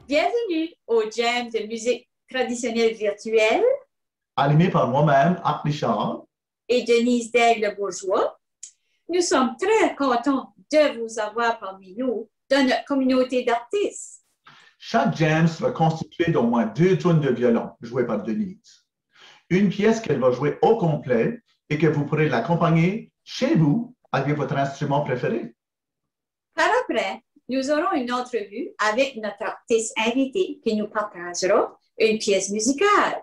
Bienvenue au Jam de musique traditionnelle virtuelle Animé par moi-même, Art Richard. et Denise Daigle-Bourgeois. Nous sommes très contents de vous avoir parmi nous dans notre communauté d'artistes. Chaque jam sera constitué d'au moins 2 tunes de violon jouées par Denise. Une pièce qu'elle va jouer au complet et que vous pourrez l'accompagner chez vous avec votre instrument préféré. Par après, nous aurons une entrevue avec notre artiste invité qui nous partagera une pièce musicale.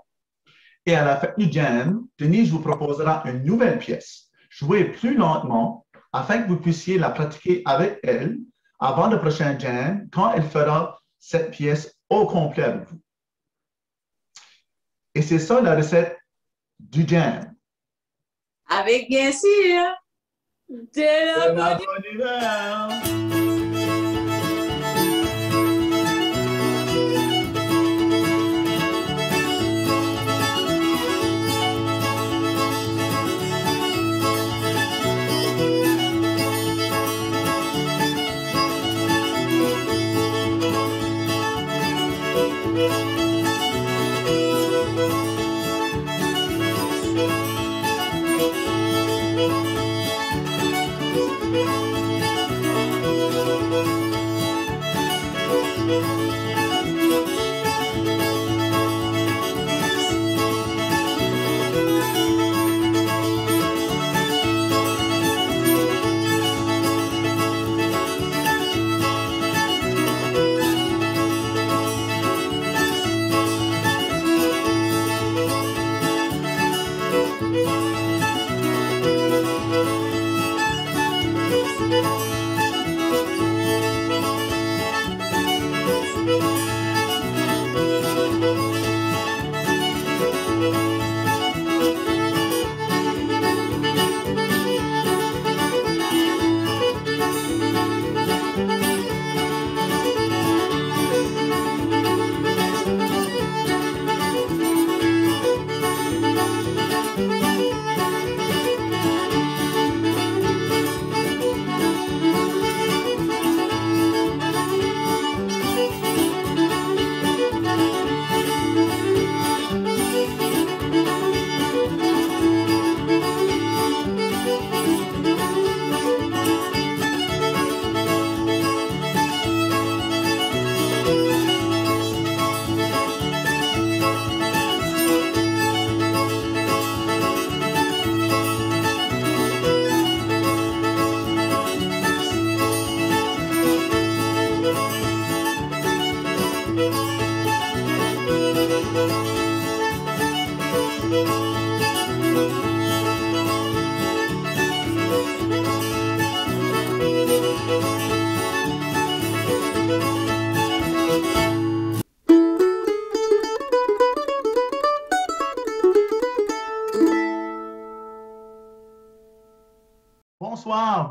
Et à la fin du jam, Denise vous proposera une nouvelle pièce, jouée plus lentement afin que vous puissiez la pratiquer avec elle avant le prochain jam quand elle fera cette pièce au complet avec vous. Et c'est ça la recette du jam. Avec bien sûr de la bonne humeur.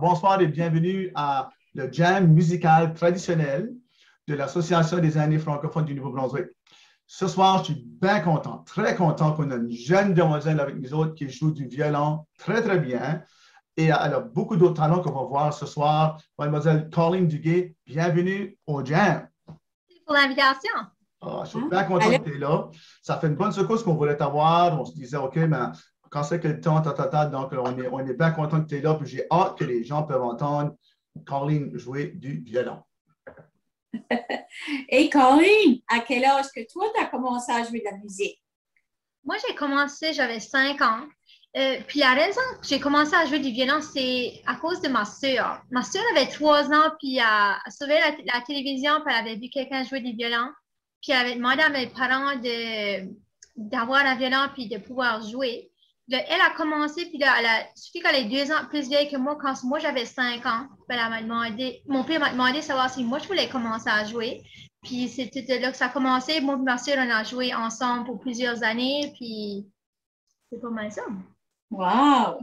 Bonsoir et bienvenue à le jam musical traditionnel de l'Association des aînés francophones du Nouveau-Brunswick. Ce soir, je suis bien content, très content qu'on ait une jeune demoiselle avec nous autres qui joue du violon très, très bien. Et elle a beaucoup d'autres talents qu'on va voir ce soir. Mademoiselle Colleen Duguay, bienvenue au jam. Merci pour l'invitation. Je suis bien content que tu es là. Ça fait une bonne secousse qu'on voulait t'avoir. On se disait, OK, mais quand c'est que le temps, donc on est bien content que tu es là, puis j'ai hâte que les gens peuvent entendre Colleen jouer du violon. Et Colleen, à quel âge que toi, tu as commencé à jouer de la musique? Moi, j'ai commencé, j'avais 5 ans. Puis la raison que j'ai commencé à jouer du violon, c'est à cause de ma soeur. Ma soeur avait 3 ans, puis elle surveillait la télévision, puis elle avait vu quelqu'un jouer du violon. Puis elle avait demandé à mes parents d'avoir un violon, puis de pouvoir jouer. Là, elle a commencé, puis là, suffit qu'elle est 2 ans plus vieille que moi. Quand moi, j'avais 5 ans, puis mon père m'a demandé de savoir si moi, je voulais commencer à jouer. Puis c'était là que ça a commencé. Moi et ma soeur, on a joué ensemble pour plusieurs années, puis c'est pas mal ça. Wow!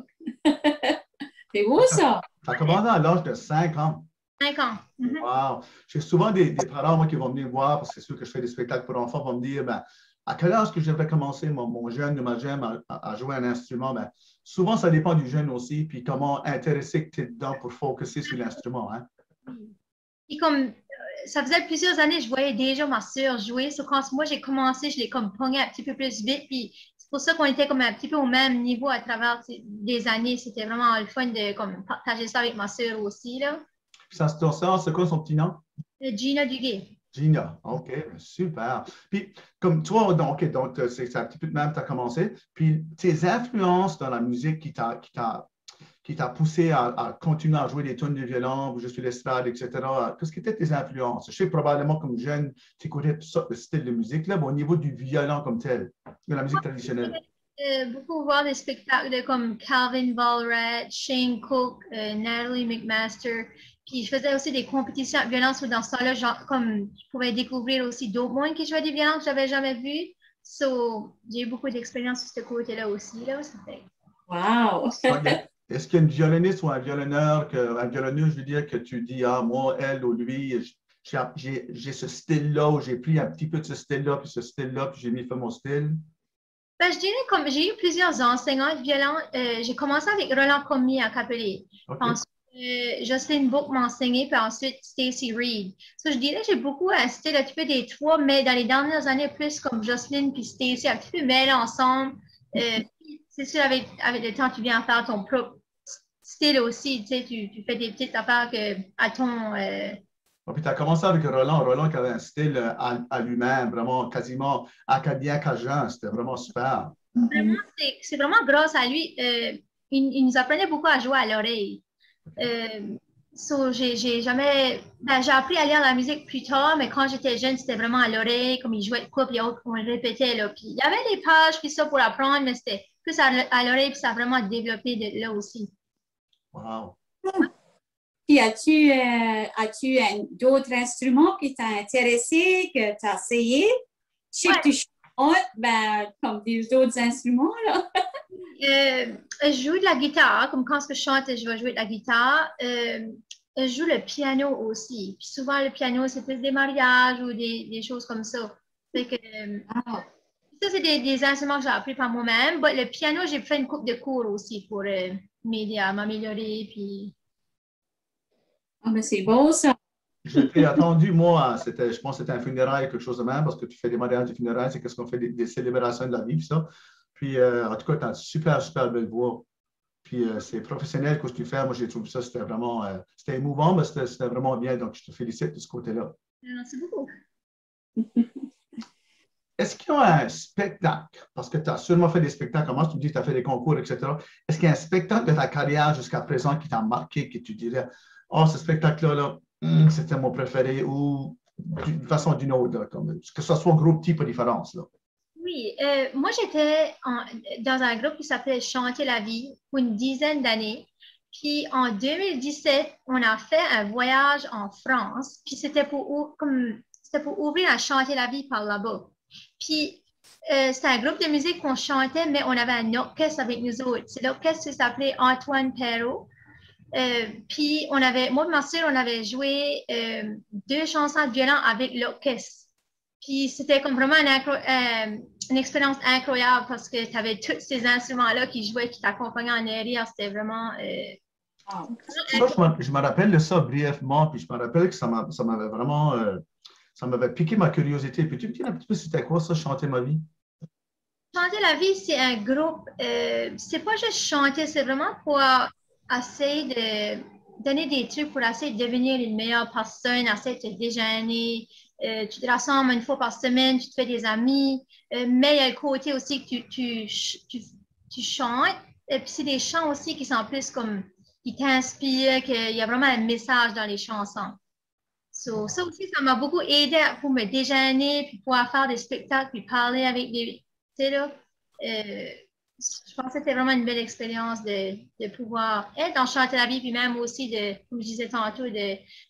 C'est beau ça! Ça a commencé à l'âge de 5 ans. 5 ans. Mm-hmm. Wow! J'ai souvent des parents, moi, qui vont venir voir, parce que c'est sûr que je fais des spectacles pour enfants, vont me dire, ben, à quel âge que je devrais commencer mon jeune ou ma jeune à jouer un instrument? Ben, souvent, ça dépend du jeune aussi, puis comment intéressé que tu es dedans pour focuser sur l'instrument. Hein? Et comme ça faisait plusieurs années, je voyais déjà ma sœur jouer. So, quand moi, j'ai commencé, je l'ai comme pogné un petit peu plus vite. Puis c'est pour ça qu'on était comme un petit peu au même niveau à travers des années. C'était vraiment le fun de comme, partager ça avec ma sœur aussi, là. Puis ça, c'est quoi son petit nom? Gina Duguay. Gina, OK, super. Puis, comme toi, donc c'est un petit peu de même que tu as commencé. Puis, tes influences dans la musique qui t'a poussé à continuer à jouer des tunes de violon, bouger sur l'estrade, etc. Qu'est-ce qui étaient tes influences? Je sais probablement comme jeune, tu écoutais toutes sortes de styles de musique, mais au niveau du violon comme tel, de la musique traditionnelle. Beaucoup voir des spectacles de comme Calvin Ballrat, Shane Cook, Natalie McMaster. Puis je faisais aussi des compétitions de violence dans ce temps-là, genre comme je pouvais découvrir aussi d'autres mondes qui jouaient des violences que je n'avais jamais vues. So, j'ai eu beaucoup d'expérience sur ce côté-là aussi. Là, Wow! Est-ce qu'il y a une violoniste ou un violonneur, un violonneux, je veux dire, que tu dis, ah, moi, elle ou lui, j'ai ce style-là, ou j'ai pris un petit peu de ce style-là, puis ce style-là, puis j'ai mis fait mon style? Ben, je dirais comme j'ai eu plusieurs enseignants de violon. J'ai commencé avec Roland Pommier à Capelé. Okay. Ensuite, Jocelyn Book m'a enseigné, puis ensuite Stacy Reed. So, je dirais que j'ai beaucoup un style un petit peu des trois, mais dans les dernières années, plus comme Jocelyn puis Stacy, un petit peu mêlés ensemble. C'est sûr, avec le temps, tu viens faire ton propre style aussi. Tu sais, tu fais des petites affaires à ton. Puis tu as commencé avec Roland qui avait un style à lui-même, vraiment quasiment acadien cajun. C'était vraiment super. Vraiment, c'est vraiment grâce à lui. Il nous apprenait beaucoup à jouer à l'oreille. J'ai jamais. Ben, j'ai appris à lire la musique plus tard, mais quand j'étais jeune, c'était vraiment à l'oreille, comme il jouait de couple, on le répétait. Là. Puis il y avait des pages puis ça pour apprendre, mais c'était plus à l'oreille, puis ça a vraiment développé là aussi. Wow. Puis as-tu d'autres instruments qui t'ont intéressé, que tu as essayé? Je sais que tu chantes, ben, comme des autres instruments, là. Je joue de la guitare, comme quand je chante, je vais jouer de la guitare. Je joue le piano aussi. Puis souvent, le piano, c'est plus des mariages ou des choses comme ça. Fait que, ça, c'est des instruments que j'ai appris par moi-même. Le piano, j'ai fait une couple de cours aussi pour m'aider à m'améliorer. Puis... Ah, mais c'est beau, ça. J'étais attendu, moi, je pense que c'était un funérail, quelque chose de même, parce que tu fais des mariages de funérailles, c'est qu'est-ce qu'on fait des célébrations de la vie, puis ça. Puis, en tout cas, tu as une super, super belle voix. Puis, c'est professionnel que tu fais. Moi, j'ai trouvé ça, c'était vraiment, c'était émouvant, mais c'était vraiment bien. Donc, je te félicite de ce côté-là. Merci beaucoup. Est-ce qu'il y a un spectacle, parce que tu as sûrement fait des spectacles, comment tu me dis que tu as fait des concours, etc. Est-ce qu'il y a un spectacle de ta carrière jusqu'à présent qui t'a marqué, que tu dirais, oh, ce spectacle-là, c'était mon préféré, ou d'une façon ou d'une autre, comme, que ce soit groupe type de différence, là? Oui, moi j'étais dans un groupe qui s'appelait Chanter la vie pour une dizaine d'années. Puis en 2017, on a fait un voyage en France. Puis c'était pour ouvrir à Chanter la vie par là-bas. Puis c'était un groupe de musique qu'on chantait, mais on avait un orchestre avec nous autres. C'est l'orchestre qui s'appelait Antoine Perrault. Puis moi et ma soeur, on avait joué 2 chansons de violon avec l'orchestre. Puis c'était comme vraiment une expérience incroyable parce que tu avais tous ces instruments-là qui jouaient, qui t'accompagnaient en arrière. C'était vraiment... je me rappelle de ça brièvement, puis je me rappelle que ça m'avait vraiment... ça m'avait piqué ma curiosité. Puis tu me dis un petit peu c'était quoi ça, Chanter ma vie? Chanter la vie, c'est un groupe... c'est pas juste chanter, c'est vraiment pour essayer de donner des trucs pour essayer de devenir une meilleure personne, essayer de te déjeuner. Tu te rassembles une fois par semaine, tu te fais des amis, mais il y a le côté aussi que tu chantes. Et puis c'est des chants aussi qui sont plus comme, qui t'inspirent, qu'il y a vraiment un message dans les chansons. So, ça aussi, ça m'a beaucoup aidé pour me déjeuner, puis pouvoir faire des spectacles, puis parler avec des... Tu sais là, je pense que c'était vraiment une belle expérience de pouvoir être dans Chanter la vie, puis même aussi, comme je disais tantôt,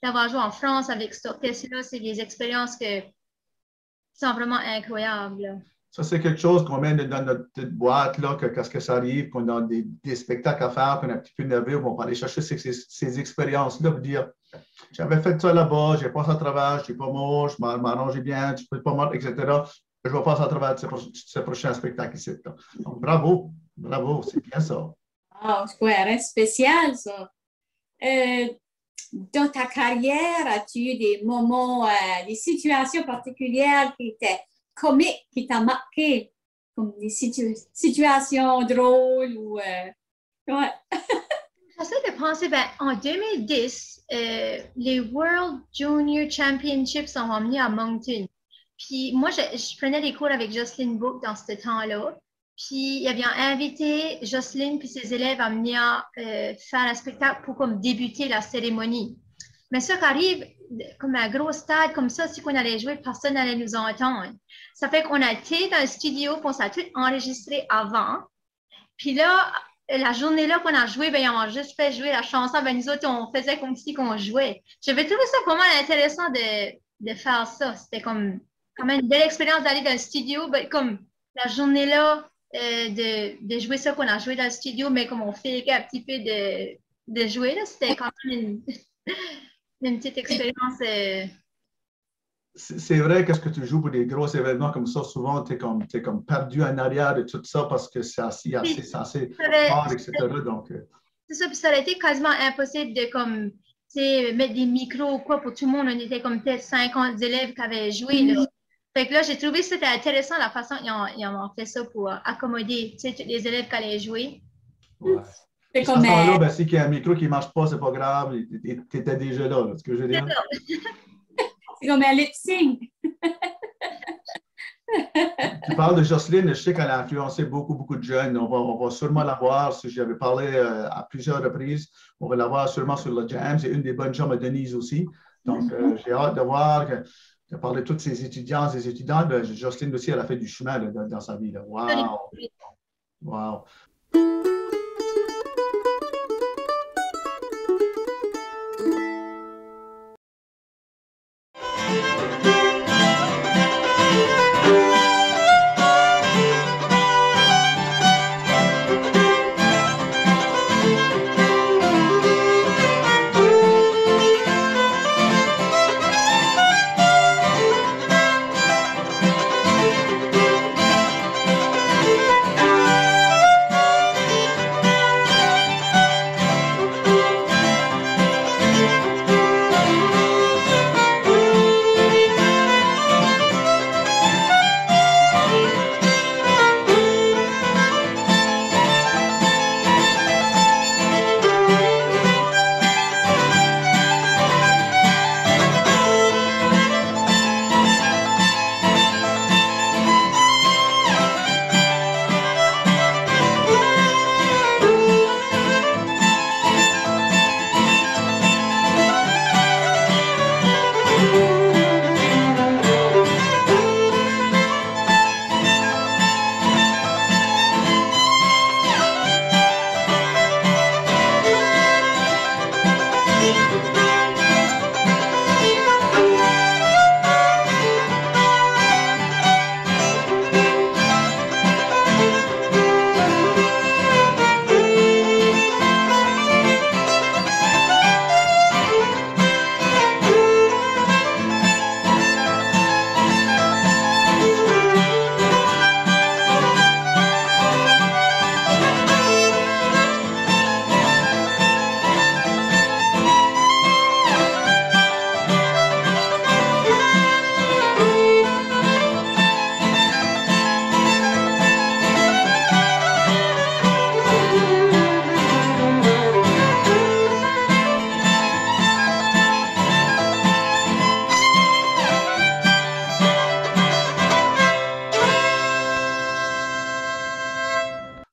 d'avoir joué en France avec cet orchestre-là. C'est des expériences qui sont vraiment incroyables. Ça, c'est quelque chose qu'on met dans notre petite boîte, là, que quand ça arrive, qu'on a des spectacles à faire, qu'on est un petit peu nerveux, on va aller chercher ces expériences-là pour dire j'avais fait ça là-bas, j'ai passé à travers, je ne suis pas mort, je m'arrangeais bien, je ne suis pas mort, etc. Je vais passer à travers ce prochain spectacle ici. Donc, bravo, c'est bien ça. Ah, c'est quoi, un spécial, ça. dans ta carrière, as-tu eu des moments, des situations particulières qui étaient comiques, qui t'ont marqué, comme des situations drôles ou... ouais. J'essaie de penser, ben, en 2010, les World Junior Championships sont emmenés à Moncton. Puis moi, je prenais des cours avec Jocelyne Book dans ce temps-là. Puis ils avaient invité Jocelyne puis ses élèves à venir faire un spectacle pour comme débuter la cérémonie. Mais ça qui arrive, comme un gros stade comme ça, si on allait jouer, personne n'allait nous entendre. Ça fait qu'on a été dans le studio, qu'on s'est tout enregistré avant. Puis là, la journée-là qu'on a joué, ben, ils ont juste fait jouer la chanson. Ben, nous autres, on faisait comme si qu'on jouait. J'avais trouvé ça pas mal intéressant de faire ça. C'était comme quand même une belle expérience d'aller dans le studio. Ben, comme la journée-là, de jouer ça qu'on a joué dans le studio, mais comme on fait un petit peu de jouer, là, c'était quand même une petite expérience. C'est vrai que ce que tu joues pour des gros événements comme ça, souvent, tu es comme perdu en arrière de tout ça parce que c'est assez fort, etc. Donc, c'est ça, puis ça aurait été quasiment impossible de comme, mettre des micros ou quoi pour tout le monde. On était comme peut-être 50 élèves qui avaient joué. Là. Fait que là, j'ai trouvé que c'était intéressant la façon ils ont fait ça pour accommoder tous les élèves qui allaient jouer. Ouais. À ce moment-là, ben, s'il y a un micro qui ne marche pas, c'est pas grave. Tu étais déjà là, ce que je veux dire. C'est comme un lip sync. Tu parles de Jocelyne, je sais qu'elle a influencé beaucoup de jeunes. On va sûrement la voir, si j'avais parlé à plusieurs reprises, on va la voir sûrement sur le Jam. C'est une des bonnes jambes à Denise aussi. Donc, j'ai hâte de voir que tu as parlé de tous ces étudiants et étudiantes. Jocelyne aussi, elle a fait du chemin là, dans sa vie. Là. Wow! Wow!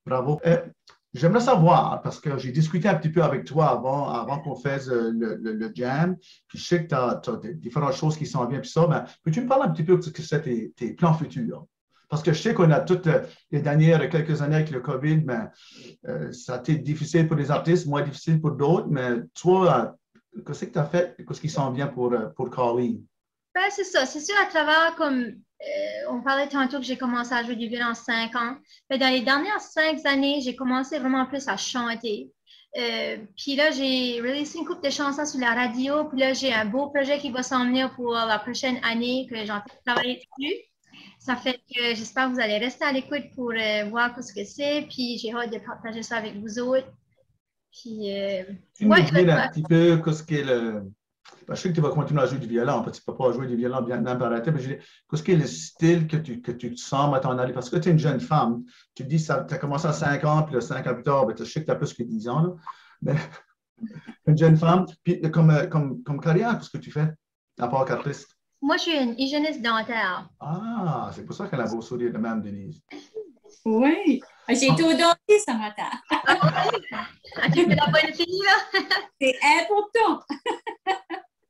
Bravo. J'aimerais savoir, parce que j'ai discuté un petit peu avec toi avant qu'on fasse le jam, puis je sais que tu as différentes choses qui s'en viennent, puis ça, mais peux-tu me parler un petit peu de ce que c'est tes plans futurs? Parce que je sais qu'on a toutes les dernières quelques années avec le COVID, mais ça a été difficile pour les artistes, moins difficile pour d'autres, mais toi, qu'est-ce que tu as fait? Qu'est-ce qui s'en vient pour Colleen? Ben, c'est ça. C'est sûr, à travers, comme on parlait tantôt que j'ai commencé à jouer du violon à 5 ans. Mais dans les dernières 5 années, j'ai commencé vraiment plus à chanter. Puis là, j'ai releasé une couple de chansons sur la radio. Puis là, j'ai un beau projet qui va s'en venir pour la prochaine année que j'ai en train de travailler dessus. Ça fait que j'espère que vous allez rester à l'écoute pour voir ce que c'est. Puis j'ai hâte de partager ça avec vous autres. Puis, Tu nous dis un petit peu ce qu'est le. Ben, je sais que tu vas continuer à jouer du violon, parce que tu ne peux pas jouer du violon bien par la tête, mais je dis, qu'est-ce qu'est le style que tu sens à t'en aller? Parce que tu es une jeune femme, tu dis que tu as commencé à 5 ans, puis 5 ans plus tard, ben, je sais que tu as plus que 10 ans, là. Mais une jeune femme, puis comme carrière, qu'est-ce que tu fais, à part qu'artiste? moi, je suis une hygiéniste dentaire. Ah, c'est pour ça qu'elle a beau sourire de même, Denise. Oui. J'ai été au dentiste ce matin. Ah, tu fais la bonne fille, là? C'est important.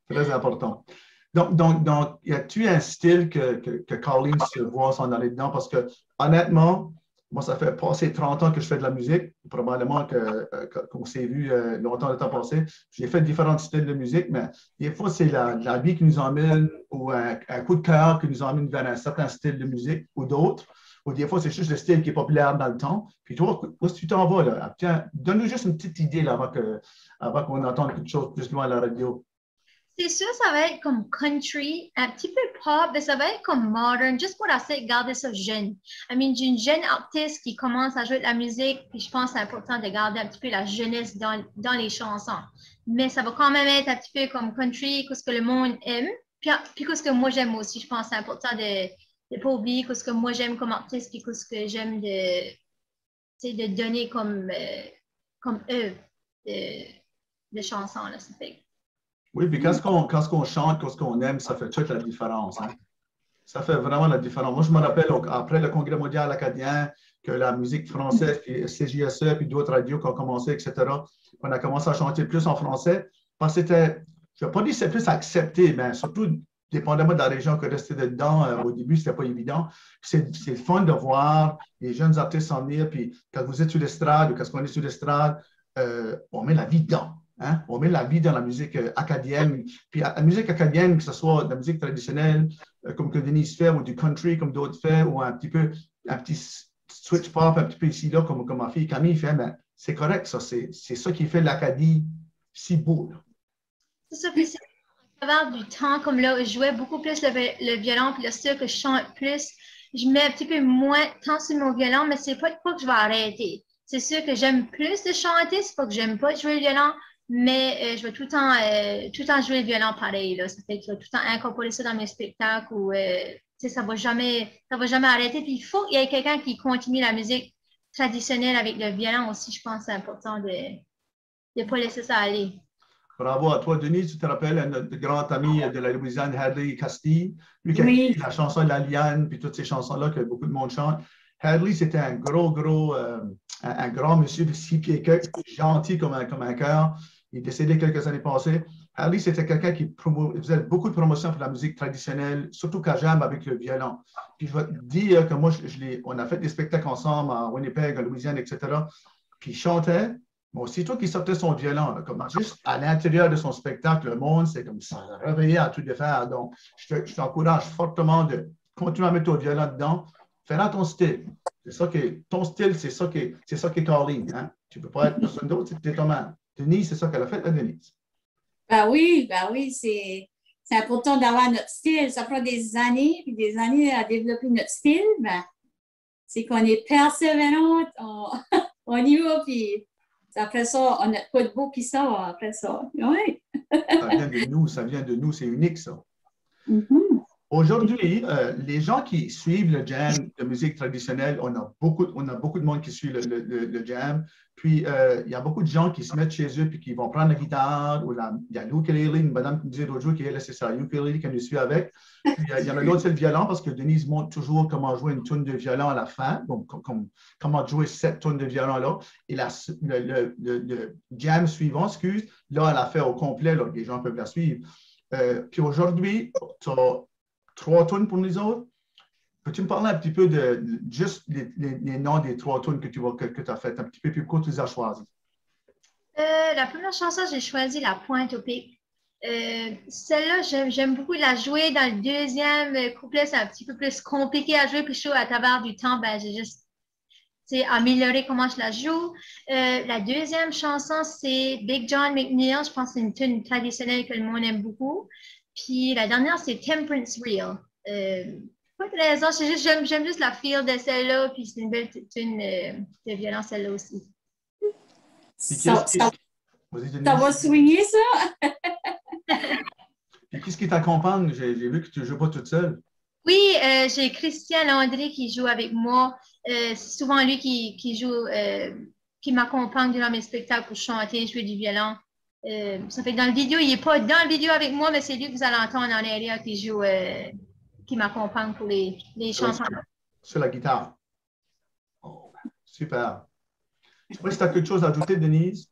Très important. Donc, y a-tu un style que Colleen se voit s'en aller dedans? Parce que, honnêtement, moi, ça fait passer 30 ans que je fais de la musique. Probablement qu'on s'est vu longtemps le temps passé. J'ai fait différents styles de musique, mais des fois, c'est la vie qui nous emmène ou un coup de cœur qui nous emmène vers un certain style de musique ou d'autres. Ou des fois, c'est juste le style qui est populaire dans le temps. Puis toi, où est-ce que tu t'en vas, là? Tiens, donne-nous juste une petite idée là, avant qu'on entende quelque chose plus loin à la radio. C'est sûr, ça va être comme country, un petit peu pop, mais ça va être comme modern, juste pour essayer de garder ça jeune. J'ai une jeune artiste qui commence à jouer de la musique, puis je pense que c'est important de garder un petit peu la jeunesse dans les chansons. Mais ça va quand même être un petit peu comme country, ce que le monde aime, puis ce que moi j'aime aussi. Je pense que c'est important de ne pas oublier ce que moi j'aime comme artiste, puis ce que j'aime de donner comme œuvre de chansons. Là, ça fait. Oui, puis quand on chante, quand on aime, ça fait toute la différence. Hein? Ça fait vraiment la différence. Moi, je me rappelle, après le Congrès mondial acadien, que la musique française, puis CJSE, puis d'autres radios qui ont commencé, etc., on a commencé à chanter plus en français, parce que c'était, je ne vais pas dire que c'est plus accepté, mais surtout, dépendamment de la région que restait dedans, au début, ce n'était pas évident. C'est fun de voir les jeunes artistes s'en venir, puis quand vous êtes sur l'estrade ou quand on est sur l'estrade, on met la vie dedans. Hein? On met la vie dans la musique acadienne. Puis la musique acadienne, que ce soit de la musique traditionnelle, comme que Denise fait, ou du country, comme d'autres font, ou un petit switch pop, un petit peu ici, là, comme ma fille Camille fait, mais c'est correct, ça. C'est ça qui fait l'Acadie si beau. C'est ça, puis c'est à travers du temps, comme là, je jouais beaucoup plus le violon, puis là, c'est sûr que je chante plus. Je mets un petit peu moins de temps sur mon violon, mais c'est pas que je vais arrêter. C'est sûr que j'aime plus de chanter, c'est pas que j'aime pas jouer le violon, mais je vais tout le temps jouer le violon pareil. Là. Ça fait que je vais tout le temps incorporer ça dans mes spectacles ou ça va jamais arrêter. Puis il faut qu'il y ait quelqu'un qui continue la musique traditionnelle avec le violon aussi. Je pense que c'est important de ne pas laisser ça aller. Bravo à toi, Denis. Tu te rappelles notre grand ami de la Louisiane, Hadley Castille, lui qui a Oui. écrit la chanson de La Liane, puis toutes ces chansons-là que beaucoup de monde chante. Hadley, c'était un grand monsieur de 6 pieds, gentil comme un cœur. Il est décédé quelques années passées. Hadley, c'était quelqu'un qui faisait beaucoup de promotion pour la musique traditionnelle, surtout Cajam avec le violon. Puis je vais te dire que moi, on a fait des spectacles ensemble à Winnipeg, en Louisiane, etc. Puis il chantait. Mais aussitôt qu'il sortait son violon, là, comme juste à l'intérieur de son spectacle, le monde, c'est comme ça, réveillé à tout de faire. Donc, je t'encourage fortement de continuer à mettre ton violon dedans. Fais dans ton style. Ton style, c'est ça qui est Colleen. Hein? Tu ne peux pas être personne d'autre, c'est toi-même. Denise, c'est ça qu'elle a fait, la Denise. Ben oui, c'est important d'avoir notre style. Ça prend des années à développer notre style. Ben, c'est qu'on est persévérante, on y va, puis après ça, on a pas de beau qui sort après ça. Oui. Ça vient de nous, c'est unique, ça. Mm-hmm. Aujourd'hui, les gens qui suivent le jam de musique traditionnelle, on a beaucoup de monde qui suit le jam. Puis, il y a beaucoup de gens qui se mettent chez eux puis qui vont prendre la guitare ou il y a l'ukulélé, une madame qui me disait l'autre jour qu'elle c'est ça, l'ukulélé qu'elle nous suit avec. Puis, il y en a l'autre, c'est le violon parce que Denise montre toujours comment jouer une tune de violon à la fin, donc comment jouer cette tune de violon-là. Et le jam suivant, là, elle a fait au complet, là, les gens peuvent la suivre. Puis aujourd'hui, tu as 3 tunes pour nous autres. Peux-tu me parler un petit peu de juste les noms des 3 tunes que tu as faites, un petit peu, puis pourquoi tu les as choisies? La première chanson, j'ai choisi La Pointe au Pic. Celle-là, j'aime beaucoup la jouer. Dans le deuxième couplet, c'est un petit peu plus compliqué à jouer, puis je trouve à travers du temps, j'ai juste amélioré comment je la joue. La deuxième chanson, c'est Big John McNeil. Je pense que c'est une tune traditionnelle que le monde aime beaucoup. Puis la dernière, c'est Temperance Real. Pas de raison, c'est juste, j'aime juste la feel de celle-là, puis c'est une belle tune de violence, celle-là aussi. Puis Ça, qu'est-ce ça, qui... Vas-y, Denise. ça va swinger, ça? Puis qu'est-ce qui t'accompagne? J'ai vu que tu ne joues pas toute seule. Oui, j'ai Christian Landry qui joue avec moi. C'est souvent lui qui joue, qui m'accompagne durant mes spectacles pour chanter, jouer du violon. Ça fait que dans le vidéo, il n'est pas dans le vidéo avec moi, mais c'est lui que vous allez entendre en arrière qui joue, qui m'accompagne pour les chansons. Sur la guitare. Oh, super. Je ne sais pas si tu as quelque chose à ajouter, Denise.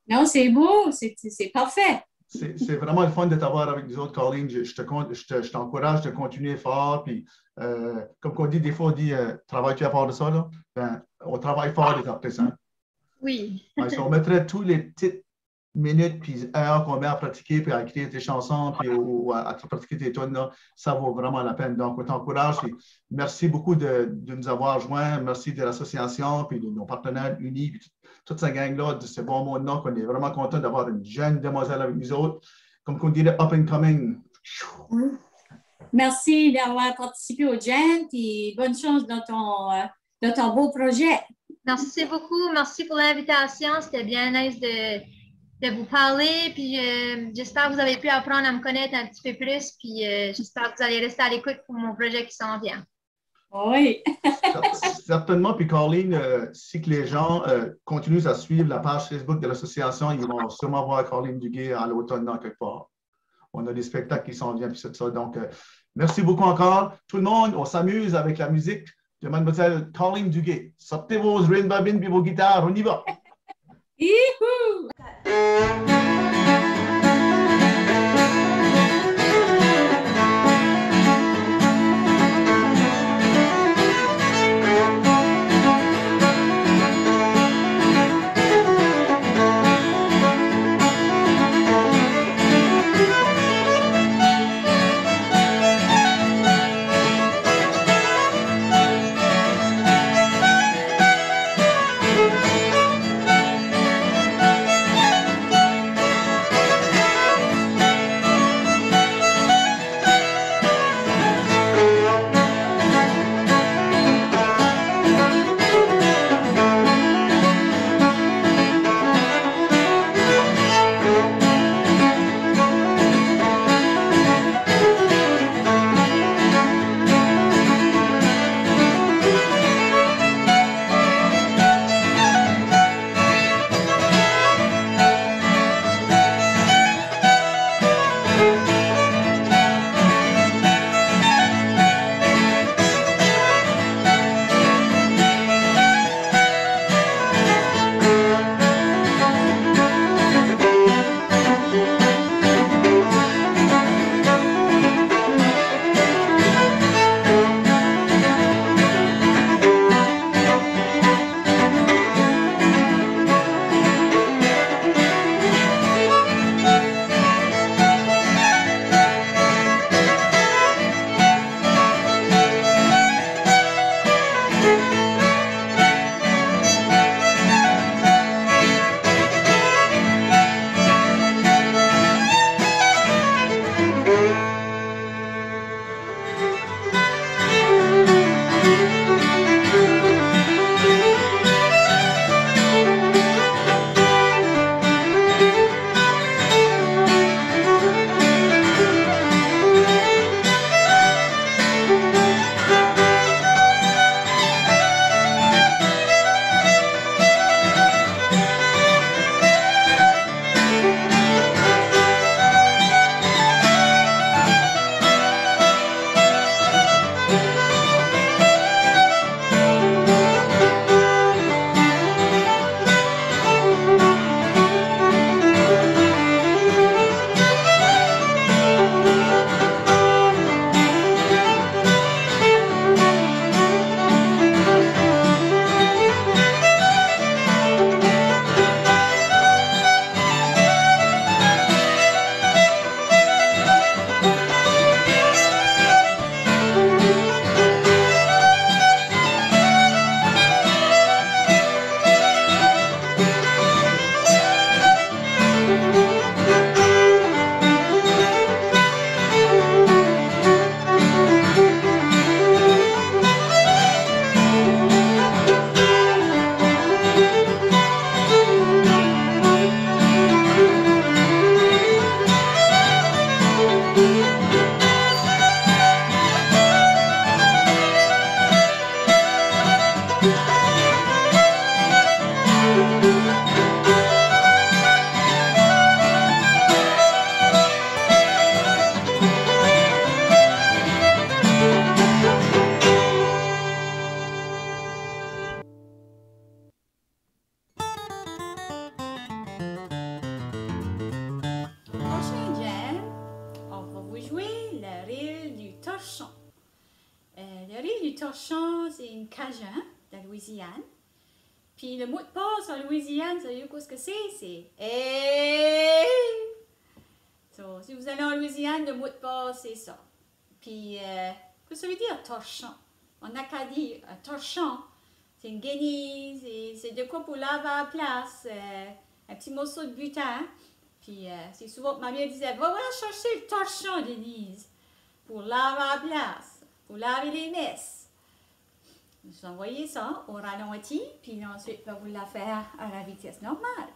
Non, c'est beau, c'est parfait. C'est vraiment le fun de t'avoir avec nous autres, Colleen. Je t'encourage de continuer fort. Puis, comme on dit, des fois, on dit travaille-tu à part de ça? Là? Ben, on travaille fort les artistes. Hein? Oui. Ouais, si on mettrait tous les petites minutes puis heures qu'on met à pratiquer puis à écrire tes chansons puis ou à pratiquer tes tunes, là, ça vaut vraiment la peine. Donc, on t'encourage. Merci beaucoup de nous avoir joints. Merci de l'association puis de nos partenaires unis. Puis toute cette gang-là, de ce bon monde-là, qu'on est vraiment content d'avoir une jeune demoiselle avec nous autres. Comme on dirait, up and coming. Merci d'avoir participé au jam et bonne chance dans ton beau projet. Merci beaucoup. Merci pour l'invitation. C'était bien nice de vous parler. Puis j'espère que vous avez pu apprendre à me connaître un petit peu plus. Puis j'espère que vous allez rester à l'écoute pour mon projet qui s'en vient. Oui. Certainement. Puis, Colleen, si que les gens continuent à suivre la page Facebook de l'association, ils vont sûrement voir Colleen Duguay à l'automne dans quelque part. On a des spectacles qui s'en viennent, puis c'est ça. Donc, merci beaucoup encore. Tout le monde, on s'amuse avec la musique de Mademoiselle Colleen Duguay. Sortez vos rin-babines et vos guitares, on y va. Youhou! du torchon, c'est une cajun de la Louisiane. Puis le mot de passe en Louisiane, savez-vous ce que c'est? C'est hey! So, si vous allez en Louisiane, le mot de passe, c'est ça. Puis, qu'est-ce que ça veut dire torchon? En Acadie, un torchon, c'est une guenille, c'est de quoi pour laver à la place, un petit morceau de butin. Puis, c'est souvent que ma mère disait, va chercher le torchon, Denise, pour laver à la place, pour laver les messes. Vous envoyez ça au ralenti, puis ensuite, vous la faire à la vitesse normale.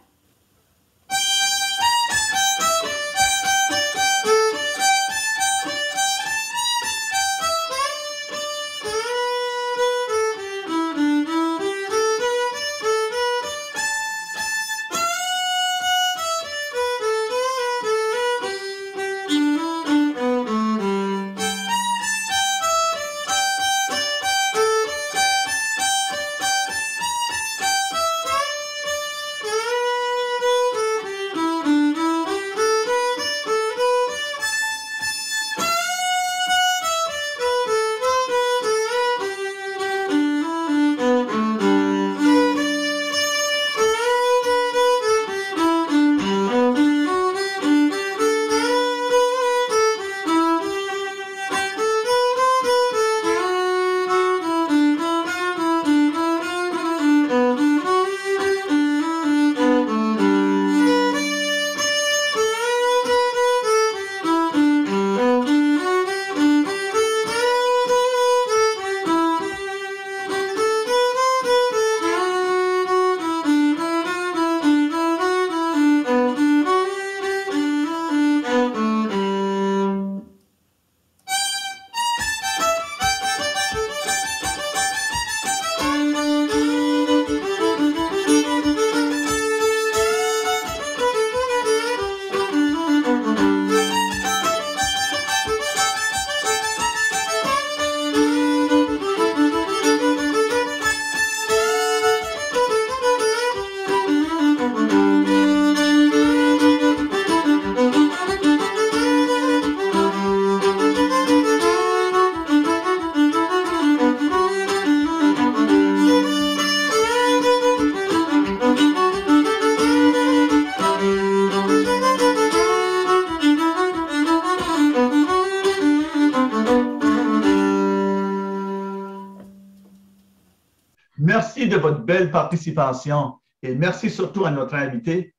Merci de votre belle participation et merci surtout à notre invité.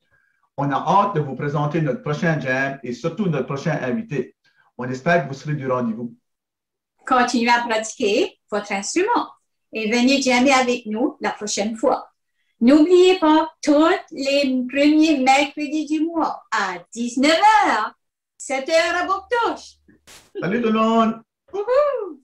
On a hâte de vous présenter notre prochain jam et surtout notre prochain invité. On espère que vous serez du rendez-vous. Continuez à pratiquer votre instrument et venez jammer avec nous la prochaine fois. N'oubliez pas, tous les premiers mercredis du mois à 19h, 7h à Boctouche. Salut tout le monde! Wouhou!